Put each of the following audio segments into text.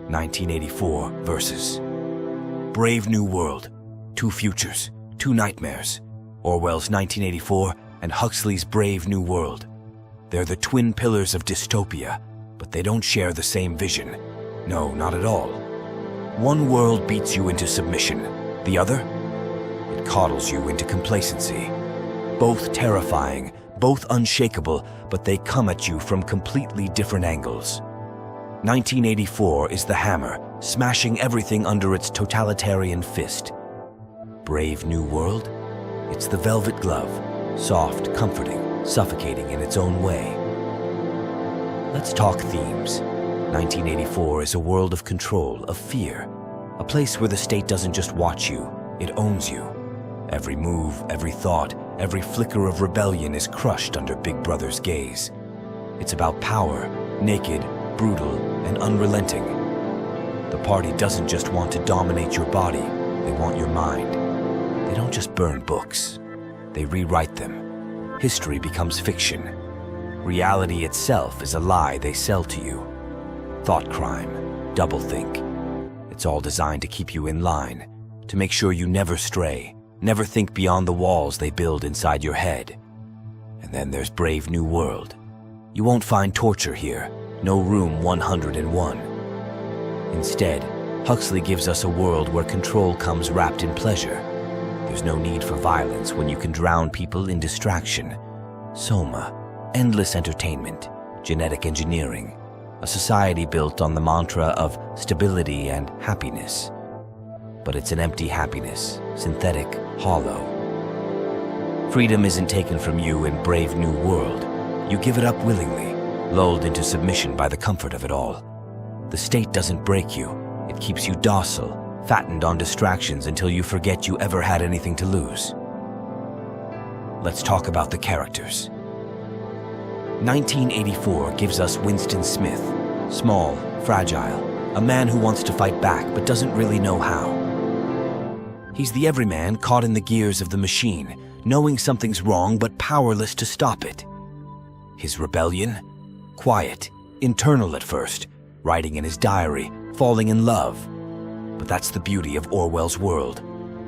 1984 versus Brave New World, two futures, two nightmares. Orwell's 1984 and Huxley's Brave New World. They're the twin pillars of dystopia, but they don't share the same vision. No, not at all. One world beats you into submission. The other? It coddles you into complacency. Both terrifying, both unshakable, but they come at you from completely different angles. 1984 is the hammer, smashing everything under its totalitarian fist. Brave New World? It's the velvet glove, soft, comforting, suffocating in its own way. Let's talk themes. 1984 is a world of control, of fear, a place where the state doesn't just watch you, it owns you. Every move, every thought, every flicker of rebellion is crushed under Big Brother's gaze. It's about power, naked, brutal, and unrelenting. The party doesn't just want to dominate your body, they want your mind. They don't just burn books, they rewrite them. History becomes fiction. Reality itself is a lie they sell to you. Thought crime, doublethink. It's all designed to keep you in line, to make sure you never stray, never think beyond the walls they build inside your head. And then there's Brave New World. You won't find torture here, no room 101. Instead, Huxley gives us a world where control comes wrapped in pleasure. There's no need for violence when you can drown people in distraction. Soma, endless entertainment, genetic engineering, a society built on the mantra of stability and happiness. But it's an empty happiness, synthetic, hollow. Freedom isn't taken from you in Brave New World. You give it up willingly, lulled into submission by the comfort of it all. The state doesn't break you, it keeps you docile, fattened on distractions until you forget you ever had anything to lose. Let's talk about the characters. 1984 gives us Winston Smith, small, fragile, a man who wants to fight back but doesn't really know how. He's the everyman caught in the gears of the machine, knowing something's wrong but powerless to stop it. His rebellion? Quiet, internal at first, writing in his diary, falling in love. But that's the beauty of Orwell's world.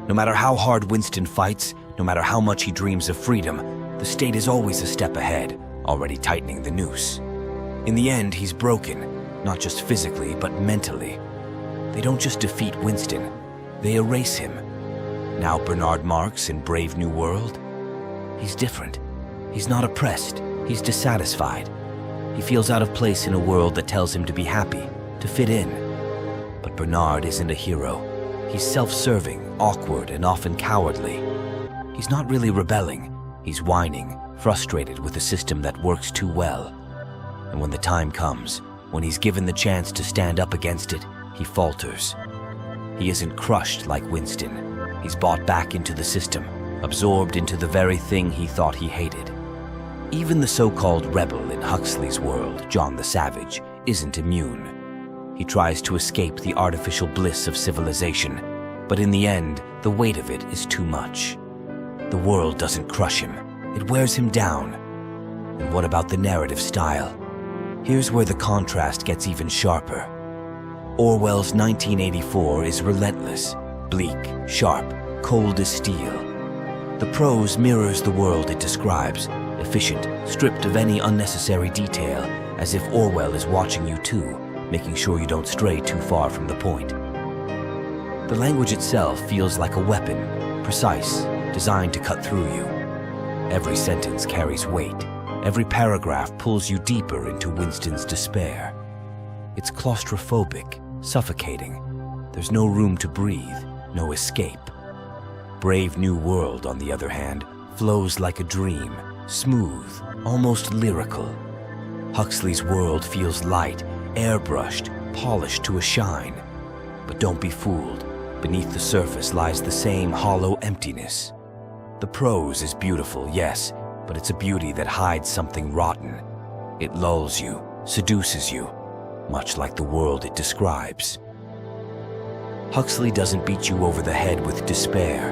No matter how hard Winston fights, no matter how much he dreams of freedom, the state is always a step ahead, already tightening the noose. In the end, he's broken, not just physically, but mentally. They don't just defeat Winston, they erase him. Now Bernard Marx in Brave New World? He's different. He's not oppressed, he's dissatisfied. He feels out of place in a world that tells him to be happy, to fit in. But Bernard isn't a hero. He's self-serving, awkward, and often cowardly. He's not really rebelling. He's whining, frustrated with a system that works too well. And when the time comes, when he's given the chance to stand up against it, he falters. He isn't crushed like Winston. He's bought back into the system, absorbed into the very thing he thought he hated. Even the so-called rebel in Huxley's world, John the Savage, isn't immune. He tries to escape the artificial bliss of civilization, but in the end, the weight of it is too much. The world doesn't crush him, it wears him down. And what about the narrative style? Here's where the contrast gets even sharper. Orwell's 1984 is relentless, bleak, sharp, cold as steel. The prose mirrors the world it describes, efficient, stripped of any unnecessary detail, as if Orwell is watching you too, making sure you don't stray too far from the point. The language itself feels like a weapon, precise, designed to cut through you. Every sentence carries weight. Every paragraph pulls you deeper into Winston's despair. It's claustrophobic, suffocating. There's no room to breathe, no escape. Brave New World, on the other hand, flows like a dream, smooth, almost lyrical. Huxley's world feels light, airbrushed, polished to a shine. But don't be fooled. Beneath the surface lies the same hollow emptiness. The prose is beautiful, yes, but it's a beauty that hides something rotten. It lulls you, seduces you, much like the world it describes. Huxley doesn't beat you over the head with despair.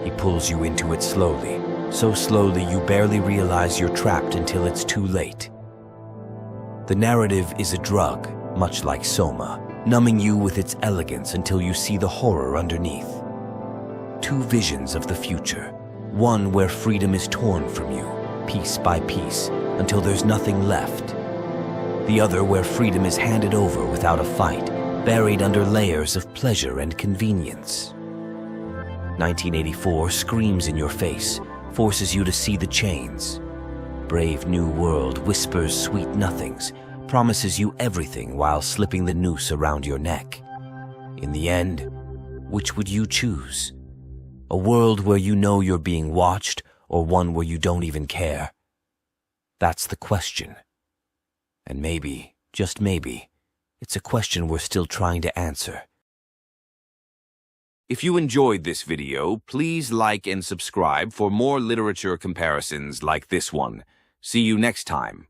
He pulls you into it slowly, so slowly you barely realize you're trapped until it's too late. The narrative is a drug, much like Soma, numbing you with its elegance until you see the horror underneath. Two visions of the future. One where freedom is torn from you, piece by piece, until there's nothing left. The other where freedom is handed over without a fight, buried under layers of pleasure and convenience. 1984 screams in your face, forces you to see the chains. Brave New World whispers sweet nothings, promises you everything while slipping the noose around your neck. In the end, which would you choose? A world where you know you're being watched, or one where you don't even care? That's the question. And maybe, just maybe, it's a question we're still trying to answer. If you enjoyed this video, please like and subscribe for more literature comparisons like this one. See you next time.